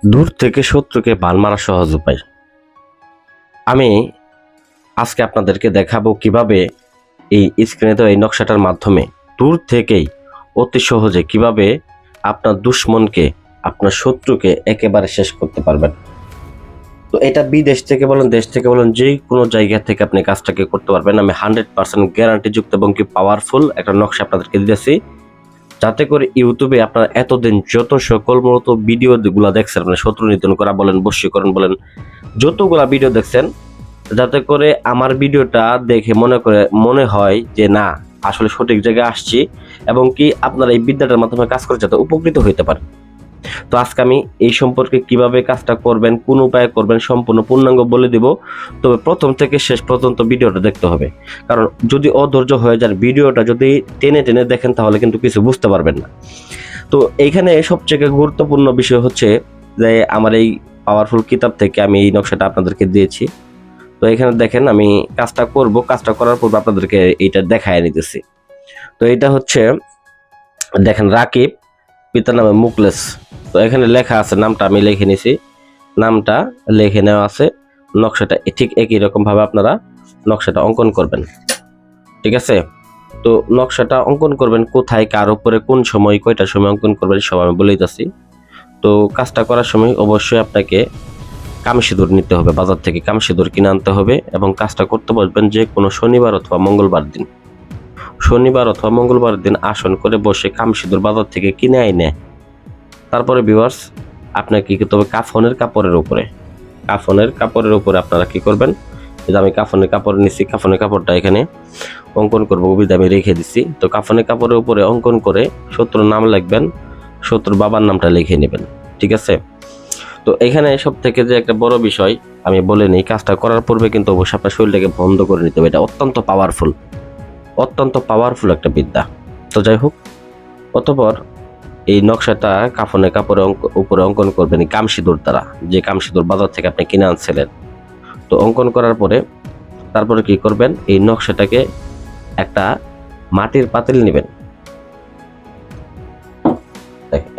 দূর থেকে শত্রুকে বান মারা সহজ উপায়। আমি আজকে আপনাদেরকে দেখাবো কিভাবে এই স্ক্রিনে দেওয়া এই নকশাটার মাধ্যমে দূর থেকেই অতি সহজে কিভাবে আপনার দুশ্মনকে, আপনার শত্রুকে একেবারে শেষ করতে পারবেন। তো এটা বিদেশ থেকে বলেন, দেশ থেকে বলেন, যে কোনো জায়গা থেকে আপনি কাজটাকে করতে পারবেন। আমি 100% গ্যারান্টিযুক্ত এবং কি পাওয়ারফুল একটা নকশা আপনাদেরকে দিয়েছি, যাতে করে ইউটিউবে আপনারা এতদিন যত সকল মূলত ভিডিওগুলো দেখছেন, মানে শত্রু নিধন করা বলেন, বশীকরণ বলেন, যতগুলা ভিডিও দেখছেন, যাতে করে আমার ভিডিওটা দেখে মনে হয় যে না, আসলে সঠিক জায়গায় আসছি এবং কি আপনারা এই বিদ্যাটার মাধ্যমে কাজ করে যাতে উপকৃত হইতে পারেন। তো আজকে আমি এই সম্পর্কে কিভাবে কাজটা করবেন, কোন উপায়ে করবেন, সম্পূর্ণ পূর্ণাঙ্গ বলে দিব। তবে প্রথম থেকে শেষ পর্যন্ত ভিডিওটা দেখতে হবে, কারণ যদি অধৈর্য হয়ে যায়, ভিডিওটা যদি টেনে টেনে দেখেন তাহলে কিন্তু কিছু বুঝতে পারবেন না। তো এইখানে সবচেয়ে গুরুত্বপূর্ণ বিষয় হচ্ছে যে আমার এই পাওয়ারফুল কিতাব থেকে আমি এই নকশাটা আপনাদেরকে দিয়েছি। তো এখানে দেখেন আমি কাজটা করব, কাজটা করার পর আপনাদেরকে এইটা দেখায় নিতেছি। তো এটা হচ্ছে দেখেন, রাকিব, পিতার নামে মুকলেস। তো এখানে লেখা আছে, নামটা আমি লিখে নিছি, নামটা লিখে নেওয়া আছে। নকশাটা ঠিক একই রকম ভাবে আপনারা নকশাটা অঙ্কন করবেন, ঠিক আছে? তো নকশাটা অঙ্কন করবেন কোথায়, কার উপরে, কোন সময়, কয়টার সময় অঙ্কন করবেন সব আমি বলে দিতেছি। তো কাজটা করার সময় অবশ্যই আপনাকে কামসিঁদুর নিতে হবে, বাজার থেকে কামসিঁদুর কিনে আনতে হবে এবং কাজটা করতে বসবেন যে কোনো শনিবার অথবা মঙ্গলবার দিন। শনিবার অথবা মঙ্গলবার দিন আসন করে বসে কামসিঁদুর বাজার থেকে কিনে আইনে তারপরে ভিউয়ার্স আপনার কি করতে হবে, কাফনের কাপড়ের উপরে আপনারা কি করবেন, যে আমি কাফনের কাপড় নিচ্ছি, কাফনের কাপড়টা এখানে অঙ্কন করবো, বিধে আমি রেখে দিচ্ছি। তো কাফনের কাপড়ের উপরে অঙ্কন করে শত্রুর নাম লিখবেন, শত্রুর বাবার নামটা লিখে নেবেন, ঠিক আছে? তো এখানে সব থেকে যে একটা বড় বিষয় আমি বলে নিই, কাজটা করার পূর্বে কিন্তু অবশ্যই আপনার শরীরটাকে বন্ধ করে নিতে হবে। এটা অত্যন্ত পাওয়ারফুল একটা বিদ্যা। তো যাই হোক, অতঃপর এই নকশাটা কাফনের কাপড়ের উপরে অঙ্কন করবেন কামসিঁদুর দ্বারা, যে কামসিঁদুর বাজার থেকে আপনি কিনে আনছিলেন। তো অঙ্কন করার পরে তারপরে কি করবেন, এই নকশাটাকে একটা মাটির পাতিল নেবেন,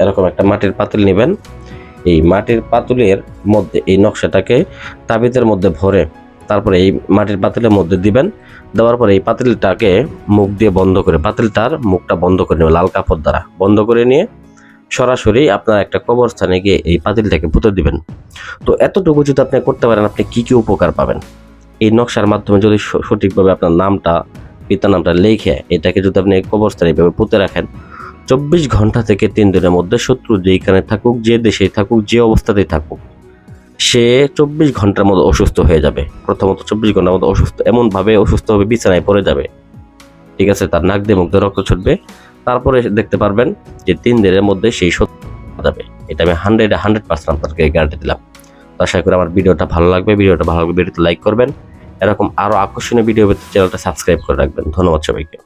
এরকম একটা মাটির পাতিল নেবেন। এই মাটির পাতিলের মধ্যে এই নকশাটাকে তাবিজের মধ্যে ভরে তারপরে এই মাটির পাতিলের মধ্যে দিবেন। দেওয়ার পরে এই পাতিলটাকে মুখ দিয়ে বন্ধ করে, পাতিলটার মুখটা বন্ধ করে নেবেন, লাল কাপড় দ্বারা বন্ধ করে নিয়ে সরাসরি আপনার একটা কবরস্থানে গিয়ে এই পাতিলটাকে পুঁতে দিবেন। তো এতটুকু যদি আপনি করতে পারেন, আপনি কি কি উপকার পাবেন। এই নকশার মাধ্যমে যদি সঠিকভাবে আপনার নামটা, পিতার নামটা লিখে এটাকে যদি আপনি কবরস্থানে এইভাবে পুঁতে রাখেন, 24 ঘন্টা থেকে 3 দিনের মধ্যে শত্রু যেখানে থাকুক, যে দেশেই থাকুক, যে অবস্থাতেই থাকুক, সে 24 ঘন্টার মধ্যে অসুস্থ হয়ে যাবে। প্রথমত 24 ঘন্টার মধ্যে অসুস্থ, এমনভাবে অসুস্থ হবে বিছানায় পড়ে যাবে, ঠিক আছে? তার নাক দিয়ে মুখ দিয়ে রক্ত ছুটবে। তারপরে দেখতে পারবেন যে 3 দিনের মধ্যে সেই সত্য যাবে। এটা আমি 100% আপনাদেরকে গ্যারান্টি দিলাম। তো আশা করি আমার ভিডিওটা ভালো লাগবে। ভিডিওতে লাইক করবেন। এরকম আরো আকর্ষণীয় ভিডিও পেতে চ্যানেলটা সাবস্ক্রাইব করে রাখবেন। ধন্যবাদ সবাইকে।